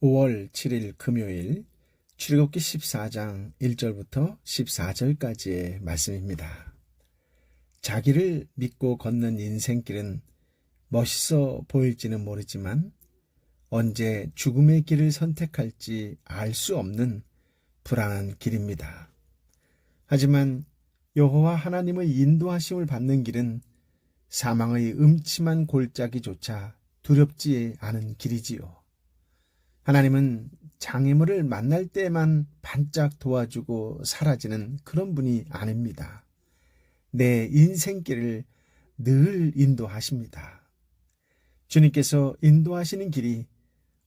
5월 7일 금요일 출애굽기 14장 1절부터 14절까지의 말씀입니다. 자기를 믿고 걷는 인생길은 멋있어 보일지는 모르지만 언제 죽음의 길을 선택할지 알 수 없는 불안한 길입니다. 하지만 여호와 하나님의 인도하심을 받는 길은 사망의 음침한 골짜기조차 두렵지 않은 길이지요. 하나님은 장애물을 만날 때만 반짝 도와주고 사라지는 그런 분이 아닙니다. 내 인생길을 늘 인도하십니다. 주님께서 인도하시는 길이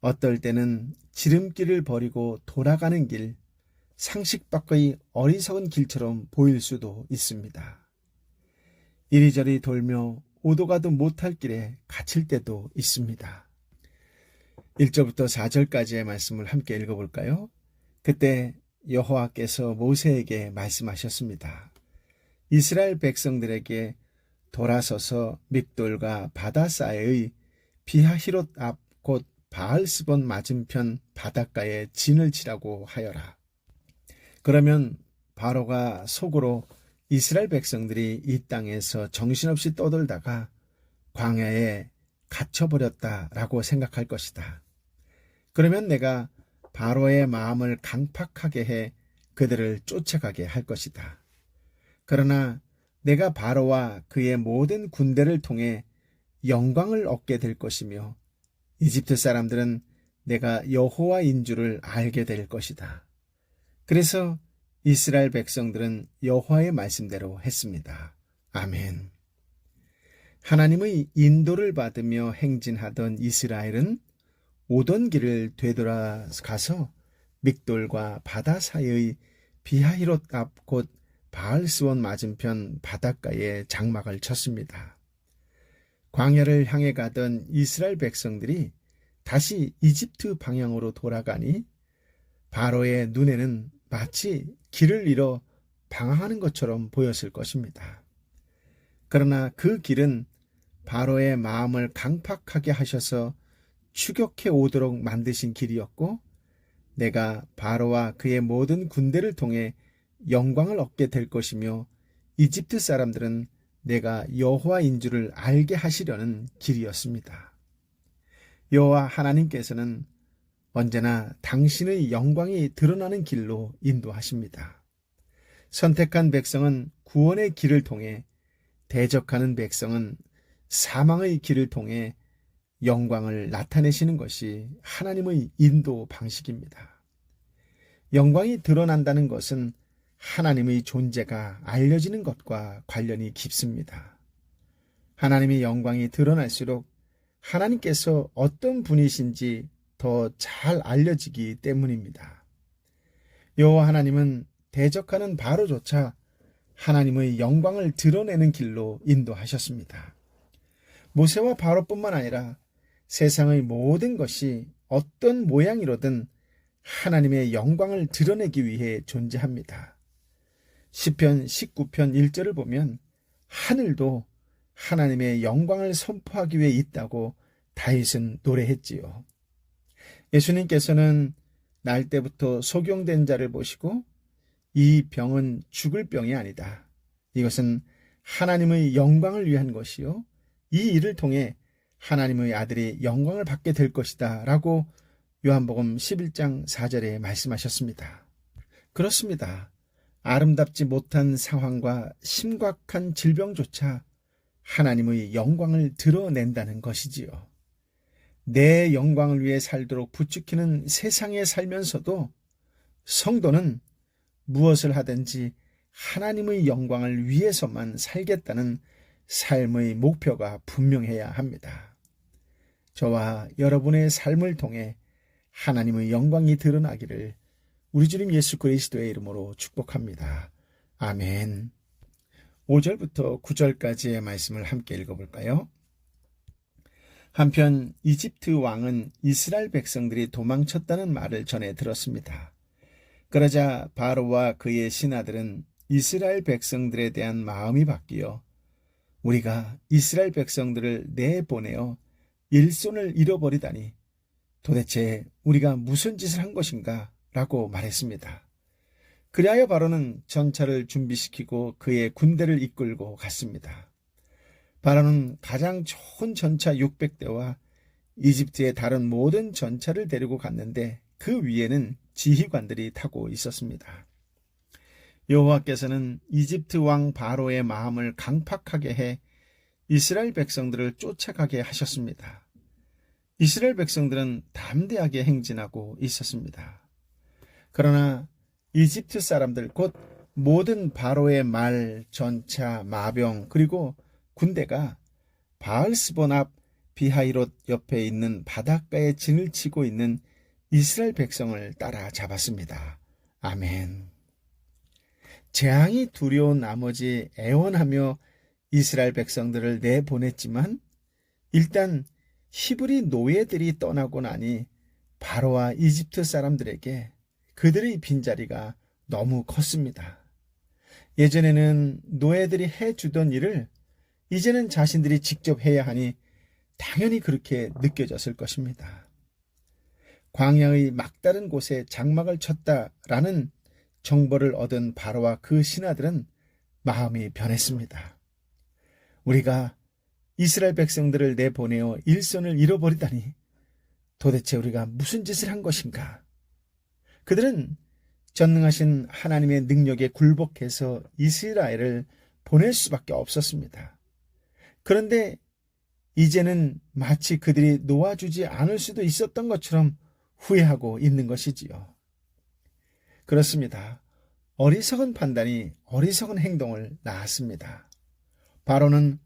어떨 때는 지름길을 버리고 돌아가는 길, 상식 밖의 어리석은 길처럼 보일 수도 있습니다. 이리저리 돌며 오도 가도 못할 길에 갇힐 때도 있습니다. 1절부터 4절까지의 말씀을 함께 읽어볼까요? 그때 여호와께서 모세에게 말씀하셨습니다. 이스라엘 백성들에게 돌아서서 믹돌과 바다 사이의 비하히롯 앞 곧 바알스본 맞은편 바닷가에 진을 치라고 하여라. 그러면 바로가 속으로 이스라엘 백성들이 이 땅에서 정신없이 떠돌다가 광야에 갇혀버렸다라고 생각할 것이다. 그러면 내가 바로의 마음을 강팍하게 해 그들을 쫓아가게 할 것이다. 그러나 내가 바로와 그의 모든 군대를 통해 영광을 얻게 될 것이며 이집트 사람들은 내가 여호와인 줄을 알게 될 것이다. 그래서 이스라엘 백성들은 여호와의 말씀대로 했습니다. 아멘. 하나님의 인도를 받으며 행진하던 이스라엘은 오던 길을 되돌아가서 믹돌과 바다 사이의 비하히롯 앞 곧 바알스원 맞은편 바닷가에 장막을 쳤습니다. 광야를 향해 가던 이스라엘 백성들이 다시 이집트 방향으로 돌아가니 바로의 눈에는 마치 길을 잃어 방황하는 것처럼 보였을 것입니다. 그러나 그 길은 바로의 마음을 강팍하게 하셔서 추격해 오도록 만드신 길이었고 내가 바로와 그의 모든 군대를 통해 영광을 얻게 될 것이며 이집트 사람들은 내가 여호와인 줄을 알게 하시려는 길이었습니다. 여호와 하나님께서는 언제나 당신의 영광이 드러나는 길로 인도하십니다. 선택한 백성은 구원의 길을 통해, 대적하는 백성은 사망의 길을 통해 영광을 나타내시는 것이 하나님의 인도 방식입니다. 영광이 드러난다는 것은 하나님의 존재가 알려지는 것과 관련이 깊습니다. 하나님의 영광이 드러날수록 하나님께서 어떤 분이신지 더 잘 알려지기 때문입니다. 여호와 하나님은 대적하는 바로조차 하나님의 영광을 드러내는 길로 인도하셨습니다. 모세와 바로뿐만 아니라 세상의 모든 것이 어떤 모양이로든 하나님의 영광을 드러내기 위해 존재합니다. 시편 19편 1절을 보면 하늘도 하나님의 영광을 선포하기 위해 있다고 다윗은 노래했지요. 예수님께서는 날 때부터 소경된 자를 보시고 이 병은 죽을 병이 아니다. 이것은 하나님의 영광을 위한 것이요. 이 일을 통해 하나님의 아들이 영광을 받게 될 것이다 라고 요한복음 11장 4절에 말씀하셨습니다. 그렇습니다. 아름답지 못한 상황과 심각한 질병조차 하나님의 영광을 드러낸다는 것이지요. 내 영광을 위해 살도록 부추기는 세상에 살면서도 성도는 무엇을 하든지 하나님의 영광을 위해서만 살겠다는 삶의 목표가 분명해야 합니다. 저와 여러분의 삶을 통해 하나님의 영광이 드러나기를 우리 주님 예수 그리스도의 이름으로 축복합니다. 아멘. 5절부터 9절까지의 말씀을 함께 읽어볼까요? 한편 이집트 왕은 이스라엘 백성들이 도망쳤다는 말을 전해 들었습니다. 그러자 바로와 그의 신하들은 이스라엘 백성들에 대한 마음이 바뀌어 우리가 이스라엘 백성들을 내보내어 일손을 잃어버리다니 도대체 우리가 무슨 짓을 한 것인가? 라고 말했습니다. 그리하여 바로는 전차를 준비시키고 그의 군대를 이끌고 갔습니다. 바로는 가장 좋은 전차 600대와 이집트의 다른 모든 전차를 데리고 갔는데 그 위에는 지휘관들이 타고 있었습니다. 여호와께서는 이집트 왕 바로의 마음을 강팍하게 해 이스라엘 백성들을 쫓아가게 하셨습니다. 이스라엘 백성들은 담대하게 행진하고 있었습니다. 그러나 이집트 사람들 곧 모든 바로의 말, 전차, 마병 그리고 군대가 바알스본 앞 비하이롯 옆에 있는 바닷가에 진을 치고 있는 이스라엘 백성을 따라 잡았습니다. 아멘. 재앙이 두려운 나머지 애원하며 이스라엘 백성들을 내보냈지만 일단 히브리 노예들이 떠나고 나니 바로와 이집트 사람들에게 그들의 빈자리가 너무 컸습니다. 예전에는 노예들이 해주던 일을 이제는 자신들이 직접 해야 하니 당연히 그렇게 느껴졌을 것입니다. 광야의 막다른 곳에 장막을 쳤다라는 정보를 얻은 바로와 그 신하들은 마음이 변했습니다. 우리가 이스라엘 백성들을 내보내어 일손을 잃어버리다니 도대체 우리가 무슨 짓을 한 것인가? 그들은 전능하신 하나님의 능력에 굴복해서 이스라엘을 보낼 수밖에 없었습니다. 그런데 이제는 마치 그들이 놓아주지 않을 수도 있었던 것처럼 후회하고 있는 것이지요. 그렇습니다. 어리석은 판단이 어리석은 행동을 낳았습니다. 바로는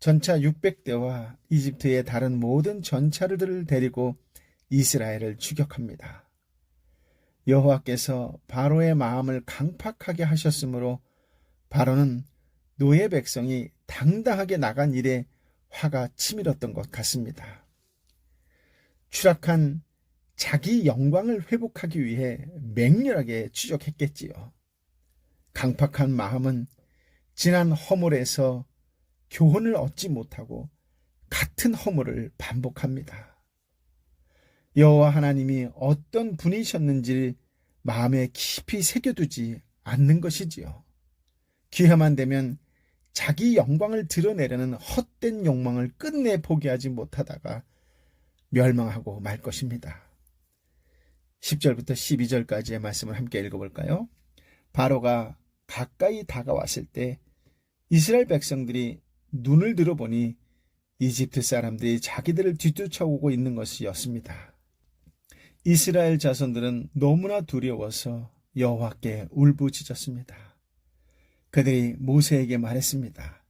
전차 600대와 이집트의 다른 모든 전차들을 데리고 이스라엘을 추격합니다. 여호와께서 바로의 마음을 강팍하게 하셨으므로 바로는 노예 백성이 당당하게 나간 일에 화가 치밀었던 것 같습니다. 추락한 자기 영광을 회복하기 위해 맹렬하게 추격했겠지요. 강팍한 마음은 지난 허물에서 교훈을 얻지 못하고 같은 허물을 반복합니다. 여호와 하나님이 어떤 분이셨는지 마음에 깊이 새겨두지 않는 것이지요. 기회만 되면 자기 영광을 드러내려는 헛된 욕망을 끝내 포기하지 못하다가 멸망하고 말 것입니다. 10절부터 12절까지의 말씀을 함께 읽어볼까요? 바로가 가까이 다가왔을 때 이스라엘 백성들이 눈을 들어보니 이집트 사람들이 자기들을 뒤쫓아오고 있는 것이었습니다. 이스라엘 자손들은 너무나 두려워서 여호와께 울부짖었습니다. 그들이 모세에게 말했습니다.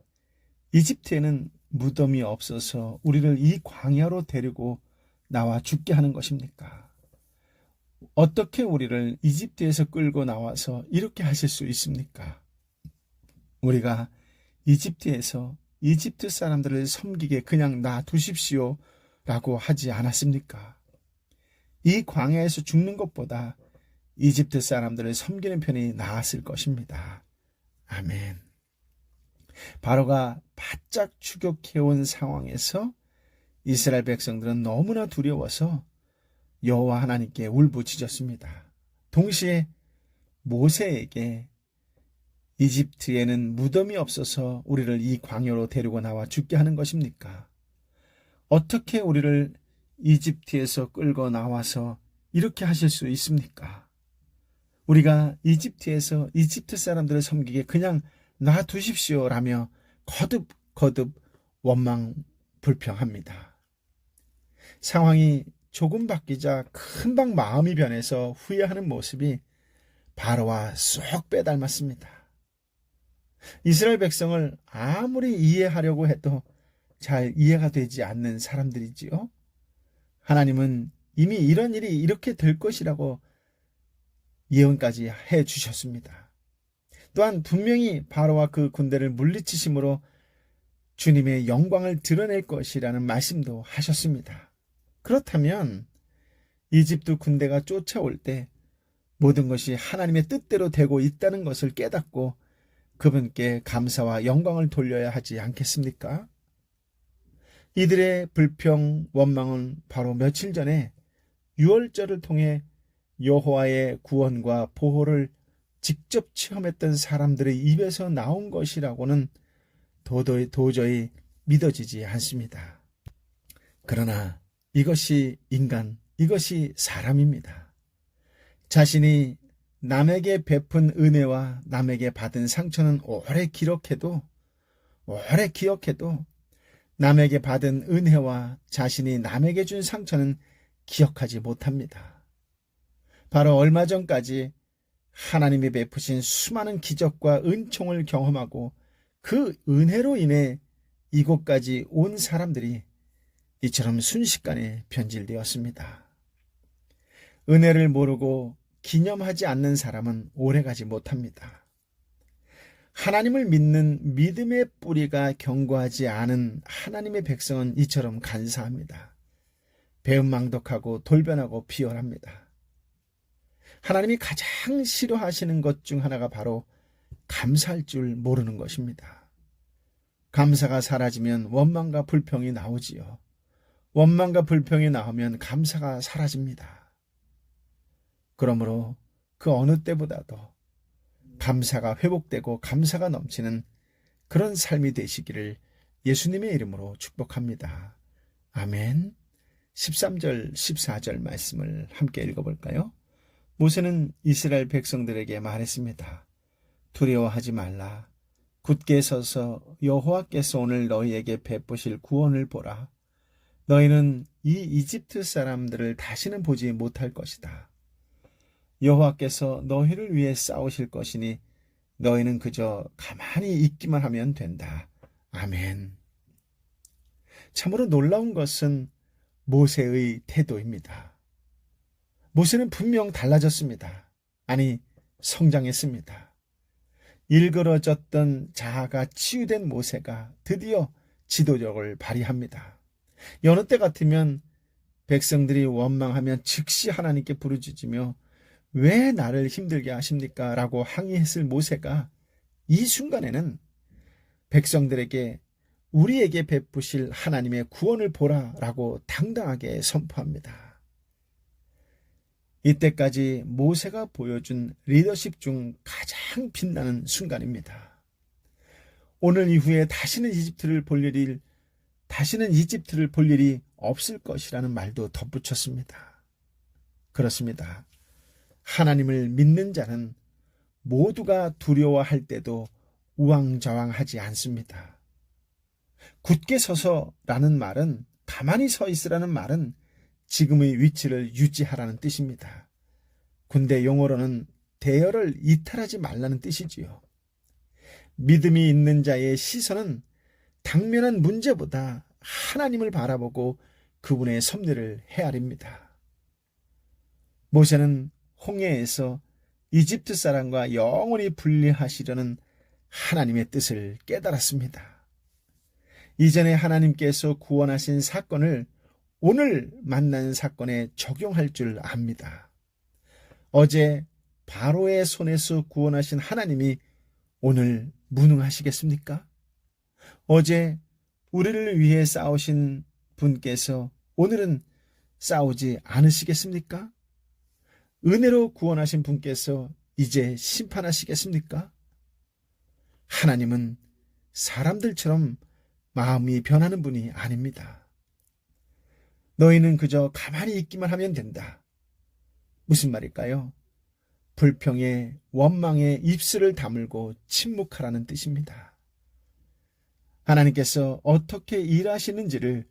이집트에는 무덤이 없어서 우리를 이 광야로 데리고 나와 죽게 하는 것입니까? 어떻게 우리를 이집트에서 끌고 나와서 이렇게 하실 수 있습니까? 우리가 이집트에서 이집트 사람들을 섬기게 그냥 놔두십시오 라고 하지 않았습니까? 이 광야에서 죽는 것보다 이집트 사람들을 섬기는 편이 나았을 것입니다. 아멘. 바로가 바짝 추격해온 상황에서 이스라엘 백성들은 너무나 두려워서 여호와 하나님께 울부짖었습니다. 동시에 모세에게 이집트에는 무덤이 없어서 우리를 이 광야로 데리고 나와 죽게 하는 것입니까? 어떻게 우리를 이집트에서 끌고 나와서 이렇게 하실 수 있습니까? 우리가 이집트에서 이집트 사람들을 섬기게 그냥 놔두십시오 라며 거듭 원망 불평합니다. 상황이 조금 바뀌자 금방 마음이 변해서 후회하는 모습이 바로와 쏙 빼닮았습니다. 이스라엘 백성을 아무리 이해하려고 해도 잘 이해가 되지 않는 사람들이지요. 하나님은 이미 이런 일이 이렇게 될 것이라고 예언까지 해 주셨습니다. 또한 분명히 바로와 그 군대를 물리치심으로 주님의 영광을 드러낼 것이라는 말씀도 하셨습니다. 그렇다면 이집트 군대가 쫓아올 때 모든 것이 하나님의 뜻대로 되고 있다는 것을 깨닫고 그분께 감사와 영광을 돌려야 하지 않겠습니까? 이들의 불평, 원망은 바로 며칠 전에 유월절을 통해 여호와의 구원과 보호를 직접 체험했던 사람들의 입에서 나온 것이라고는 도저히 믿어지지 않습니다. 그러나 이것이 인간, 이것이 사람입니다. 자신이 남에게 베푼 은혜와 남에게 받은 상처는 오래 기억해도 남에게 받은 은혜와 자신이 남에게 준 상처는 기억하지 못합니다. 바로 얼마 전까지 하나님이 베푸신 수많은 기적과 은총을 경험하고 그 은혜로 인해 이곳까지 온 사람들이 이처럼 순식간에 변질되었습니다. 은혜를 모르고 기념하지 않는 사람은 오래가지 못합니다. 하나님을 믿는 믿음의 뿌리가 견고하지 않은 하나님의 백성은 이처럼 간사합니다. 배은망덕하고 돌변하고 비열합니다. 하나님이 가장 싫어하시는 것 중 하나가 바로 감사할 줄 모르는 것입니다. 감사가 사라지면 원망과 불평이 나오지요. 원망과 불평이 나오면 감사가 사라집니다. 그러므로 그 어느 때보다도 감사가 회복되고 감사가 넘치는 그런 삶이 되시기를 예수님의 이름으로 축복합니다. 아멘. 13절, 14절 말씀을 함께 읽어볼까요? 모세는 이스라엘 백성들에게 말했습니다. 두려워하지 말라. 굳게 서서 여호와께서 오늘 너희에게 베푸실 구원을 보라. 너희는 이 이집트 사람들을 다시는 보지 못할 것이다. 여호와께서 너희를 위해 싸우실 것이니 너희는 그저 가만히 있기만 하면 된다. 아멘. 참으로 놀라운 것은 모세의 태도입니다. 모세는 분명 달라졌습니다. 아니, 성장했습니다. 일그러졌던 자아가 치유된 모세가 드디어 지도력을 발휘합니다. 여느 때 같으면 백성들이 원망하면 즉시 하나님께 부르짖으며 왜 나를 힘들게 하십니까? 라고 항의했을 모세가 이 순간에는 백성들에게 우리에게 베푸실 하나님의 구원을 보라 라고 당당하게 선포합니다. 이때까지 모세가 보여준 리더십 중 가장 빛나는 순간입니다. 오늘 이후에 다시는 이집트를 볼 일이 없을 것이라는 말도 덧붙였습니다. 그렇습니다. 하나님을 믿는 자는 모두가 두려워할 때도 우왕좌왕하지 않습니다. 굳게 서서라는 말은, 가만히 서 있으라는 말은 지금의 위치를 유지하라는 뜻입니다. 군대 용어로는 대열을 이탈하지 말라는 뜻이지요. 믿음이 있는 자의 시선은 당면한 문제보다 하나님을 바라보고 그분의 섭리를 헤아립니다. 모세는 홍해에서 이집트 사람과 영원히 분리하시려는 하나님의 뜻을 깨달았습니다. 이전에 하나님께서 구원하신 사건을 오늘 만난 사건에 적용할 줄 압니다. 어제 바로의 손에서 구원하신 하나님이 오늘 무능하시겠습니까? 어제 우리를 위해 싸우신 분께서 오늘은 싸우지 않으시겠습니까? 은혜로 구원하신 분께서 이제 심판하시겠습니까? 하나님은 사람들처럼 마음이 변하는 분이 아닙니다. 너희는 그저 가만히 있기만 하면 된다. 무슨 말일까요? 불평에 원망에 입술을 다물고 침묵하라는 뜻입니다. 하나님께서 어떻게 일하시는지를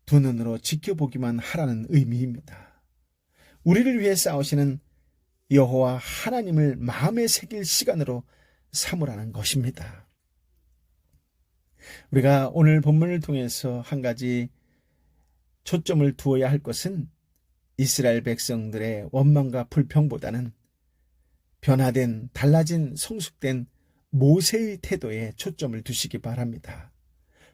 두 눈으로 지켜보기만 하라는 의미입니다. 우리를 위해 싸우시는 여호와 하나님을 마음에 새길 시간으로 삼으라는 것입니다. 우리가 오늘 본문을 통해서 한 가지 초점을 두어야 할 것은 이스라엘 백성들의 원망과 불평보다는 변화된, 달라진, 성숙된 모세의 태도에 초점을 두시기 바랍니다.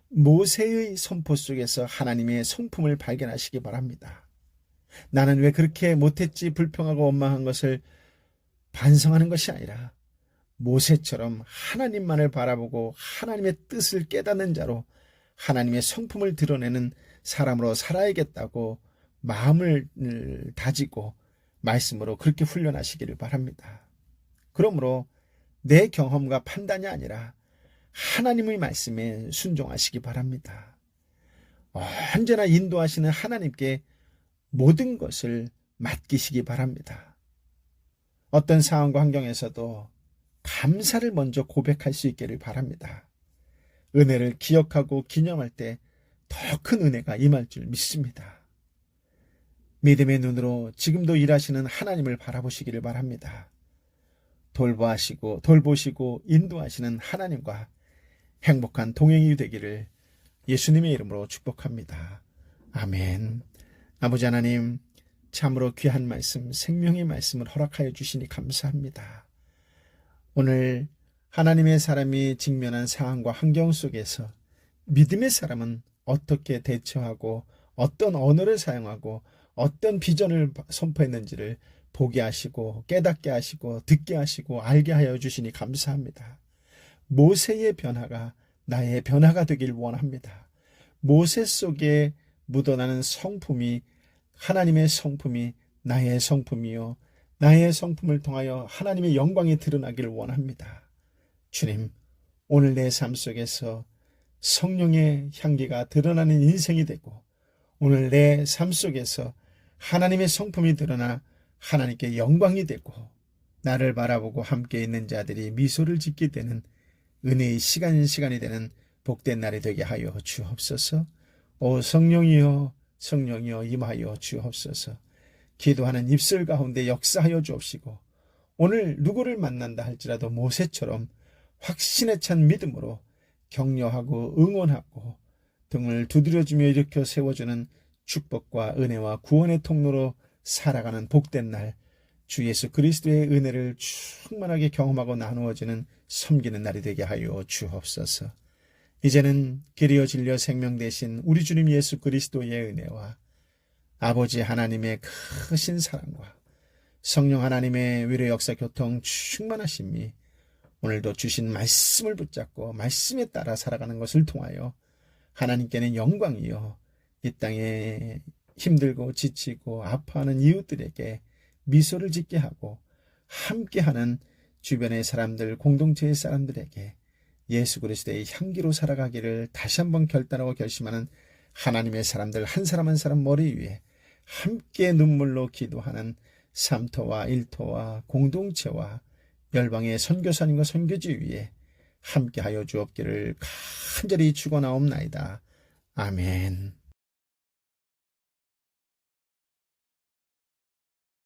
모세의 선포 속에서 하나님의 성품을 발견하시기 바랍니다. 나는 왜 그렇게 못했지 불평하고 원망한 것을 반성하는 것이 아니라 모세처럼 하나님만을 바라보고 하나님의 뜻을 깨닫는 자로 하나님의 성품을 드러내는 사람으로 살아야겠다고 마음을 다지고 말씀으로 그렇게 훈련하시기를 바랍니다. 그러므로 내 경험과 판단이 아니라 하나님의 말씀에 순종하시기 바랍니다. 언제나 인도하시는 하나님께 모든 것을 맡기시기 바랍니다. 어떤 상황과 환경에서도 감사를 먼저 고백할 수 있기를 바랍니다. 은혜를 기억하고 기념할 때 더 큰 은혜가 임할 줄 믿습니다. 믿음의 눈으로 지금도 일하시는 하나님을 바라보시기를 바랍니다. 돌보시고 인도하시는 하나님과 행복한 동행이 되기를 예수님의 이름으로 축복합니다. 아멘. 아버지 하나님, 참으로 귀한 말씀, 생명의 말씀을 허락하여 주시니 감사합니다. 오늘 하나님의 사람이 직면한 상황과 환경 속에서 믿음의 사람은 어떻게 대처하고 어떤 언어를 사용하고 어떤 비전을 선포했는지를 보게 하시고 깨닫게 하시고 듣게 하시고 알게 하여 주시니 감사합니다. 모세의 변화가 나의 변화가 되길 원합니다. 모세 속에 묻어나는 성품이 하나님의 성품이 나의 성품이요, 나의 성품을 통하여 하나님의 영광이 드러나길 원합니다. 주님, 오늘 내 삶 속에서 성령의 향기가 드러나는 인생이 되고 오늘 내 삶 속에서 하나님의 성품이 드러나 하나님께 영광이 되고 나를 바라보고 함께 있는 자들이 미소를 짓게 되는 은혜의 시간이 되는 복된 날이 되게 하여 주옵소서. 오 성령이여 임하여 주옵소서. 기도하는 입술 가운데 역사하여 주옵시고 오늘 누구를 만난다 할지라도 모세처럼 확신에 찬 믿음으로 격려하고 응원하고 등을 두드려주며 일으켜 세워주는 축복과 은혜와 구원의 통로로 살아가는 복된 날, 주 예수 그리스도의 은혜를 충만하게 경험하고 나누어지는 섬기는 날이 되게 하여 주옵소서. 이제는 길이요 진리요 생명 되신 우리 주님 예수 그리스도의 은혜와 아버지 하나님의 크신 사랑과 성령 하나님의 위로 역사 교통 충만하심이 오늘도 주신 말씀을 붙잡고 말씀에 따라 살아가는 것을 통하여 하나님께는 영광이요, 이 땅에 힘들고 지치고 아파하는 이웃들에게 미소를 짓게 하고 함께하는 주변의 사람들, 공동체의 사람들에게 예수 그리스도의 향기로 살아가기를 다시 한번 결단하고 결심하는 하나님의 사람들 한 사람 한 사람 머리 위에 함께 눈물로 기도하는 삼토와 일토와 공동체와 열방의 선교사님과 선교지 위에 함께하여 주옵기를 간절히 축원하옵나이다. 아멘.